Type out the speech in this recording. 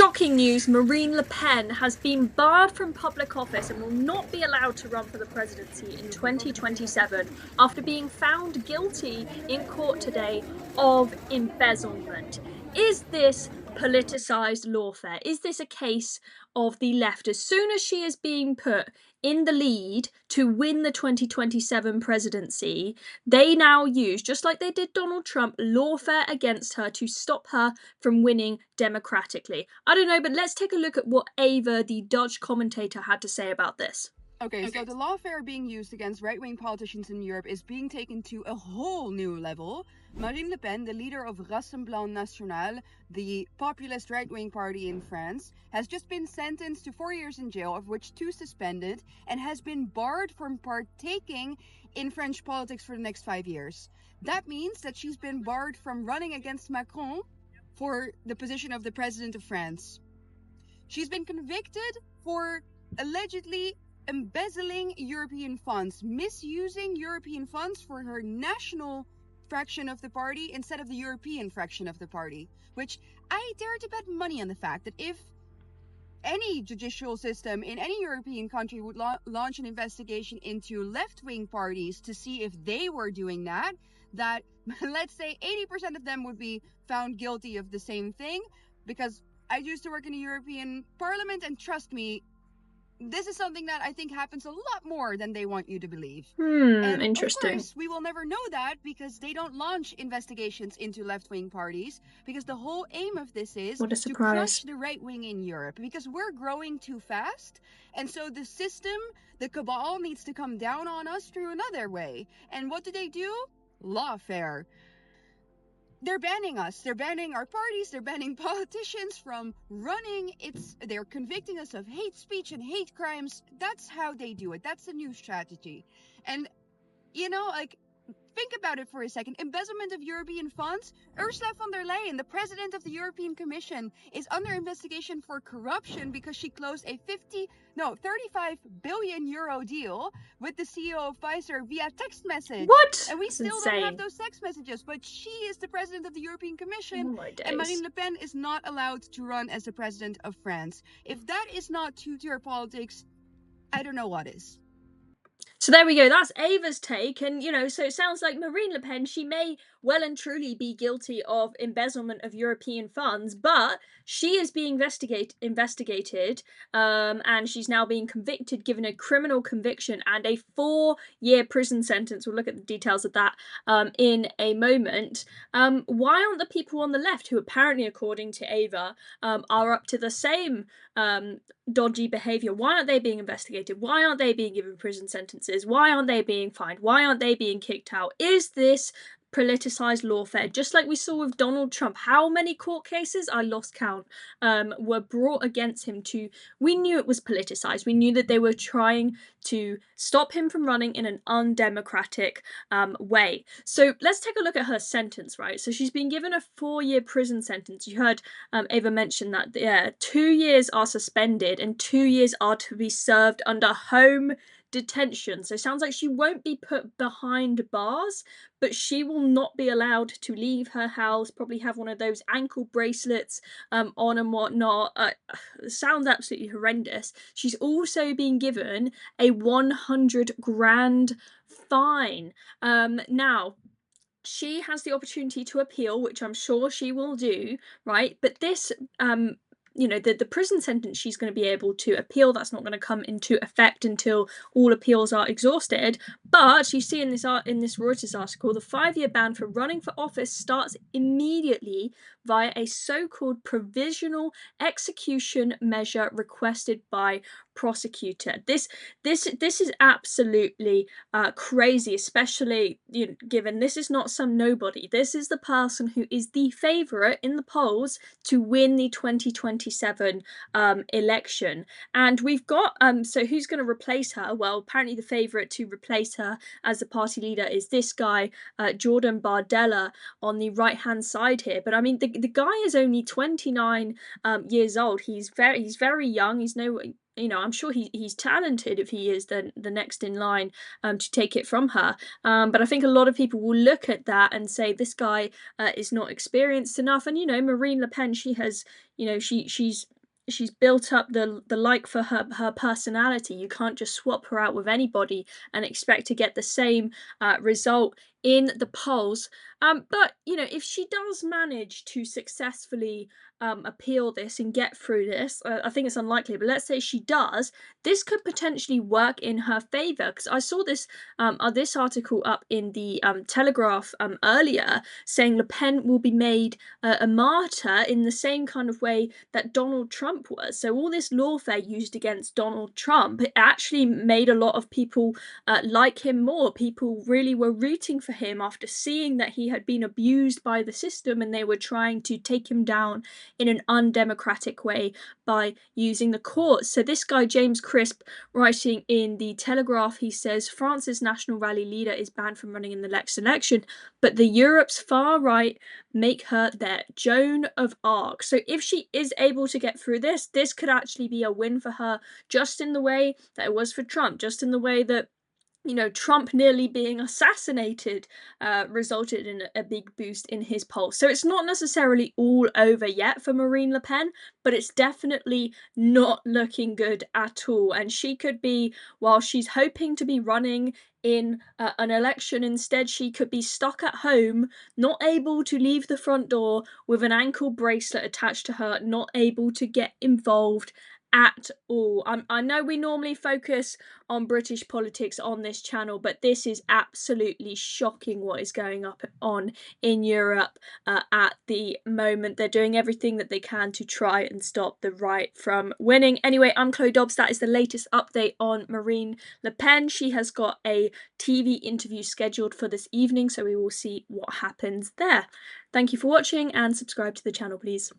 Shocking news, Marine Le Pen has been barred from public office and will not be allowed to run for the presidency in 2027 after being found guilty in court today of embezzlement. Is this politicized lawfare? Is this a case of the left? As soon as she is being put in the lead to win the 2027 presidency, they now use, just like they did Donald Trump, lawfare against her to stop her from winning democratically. I don't know, but let's take a look at what Ava, the Dutch commentator, had to say about this. Okay, so the lawfare being used against right-wing politicians in Europe is being taken to a whole new level. Marine Le Pen, the leader of Rassemblement National, the populist right-wing party in France, has just been sentenced to 4 years in jail, of which 2 suspended, and has been barred from partaking in French politics for the next 5 years. That means that she's been barred from running against Macron for the position of the president of France. She's been convicted for allegedly embezzling European funds, misusing European funds for her national fraction of the party instead of the European fraction of the party, which I dare to bet money on the fact that if any judicial system in any European country would launch an investigation into left-wing parties to see if they were doing that let's say 80% of them would be found guilty of the same thing, because I used to work in the European Parliament, and trust me, this is something that I think happens a lot more than they want you to believe. And Interesting. of course, we will never know that because they don't launch investigations into left-wing parties, because the whole aim of this is to crush the right wing in Europe, because we're growing too fast. And so the system, the cabal, needs to come down on us through another way. And what do? Lawfare. They're banning us. They're banning our parties. They're banning politicians from running. They're convicting us of hate speech and hate crimes. That's how they do it. That's the new strategy. And, think about it for a second. Embezzlement of European funds. Ursula von der Leyen, the president of the European Commission, is under investigation for corruption because she closed a 35 billion euro deal with the CEO of Pfizer via text message. What? And we still don't have those text messages, but she is the president of the European Commission, and Marine Le Pen is not allowed to run as the president of France. If that is not two-tier politics, I don't know what is. So there we go. That's Ava's take. And, so it sounds like Marine Le Pen, she may well and truly be guilty of embezzlement of European funds, but she is being investigated, and she's now being convicted, given a criminal conviction and a 4-year prison sentence. We'll look at the details of that in a moment. Why aren't the people on the left, who apparently, according to Ava, are up to the same dodgy behaviour, why aren't they being investigated? Why aren't they being given prison sentences? Why aren't they being fined? Why aren't they being kicked out? Is this politicized lawfare? Just like we saw with Donald Trump, how many court cases, I lost count, were brought against him we knew it was politicized. We knew that they were trying to stop him from running in an undemocratic way. So let's take a look at her sentence, right? So she's been given a 4-year prison sentence. You heard Ava mention that 2 years are suspended and 2 years are to be served under home detention. So it sounds like she won't be put behind bars, but she will not be allowed to leave her house, probably have one of those ankle bracelets on and whatnot. Sounds absolutely horrendous. She's also been given a 100 grand fine. Now, she has the opportunity to appeal, which I'm sure she will do, right? But this the prison sentence she's going to be able to appeal, that's not going to come into effect until all appeals are exhausted. But you see in this Reuters article, the 5-year ban for running for office starts immediately via a so-called provisional execution measure requested by prosecutor. This is absolutely crazy, especially given this is not some nobody. This is the person who is the favourite in the polls to win the 2027 election. And we've got so who's going to replace her? Well, apparently the favourite to replace her as the party leader is this guy, Jordan Bardella, on the right hand side here. But I mean, the guy is only 29 years old. He's very young. He's no, I'm sure he's talented if he is the next in line to take it from her. But I think a lot of people will look at that and say this guy is not experienced enough. And Marine Le Pen, she has, she's she's built up the like for her personality. You can't just swap her out with anybody and expect to get the same result in the polls. But you know, if she does manage to successfully appeal this and get through this, I think it's unlikely. But let's say she does, this could potentially work in her favor. Because I saw this article up in the Telegraph earlier, saying Le Pen will be made a martyr in the same kind of way that Donald Trump was. So all this lawfare used against Donald Trump, it actually made a lot of people like him more. People really were rooting for him after seeing that he had been abused by the system, and they were trying to take him down in an undemocratic way by using the courts. So this guy, James Crisp, writing in the Telegraph, he says France's National Rally leader is banned from running in the next election, but the Europe's far right make her their Joan of Arc. So if she is able to get through this, this could actually be a win for her, just in the way that it was for Trump, just in the way that, you know, Trump nearly being assassinated resulted in a big boost in his polls. So it's not necessarily all over yet for Marine Le Pen, but it's definitely not looking good at all. And she could be, while she's hoping to be running in an election, instead she could be stuck at home, not able to leave the front door, with an ankle bracelet attached to her, not able to get involved at all. I know we normally focus on British politics on this channel, but this is absolutely shocking what is going on in Europe at the moment. They're doing everything that they can to try and stop the right from winning. Anyway, I'm Chloe Dobbs. That is the latest update on Marine Le Pen. She has got a TV interview scheduled for this evening, so we will see what happens there. Thank you for watching, and subscribe to the channel, please.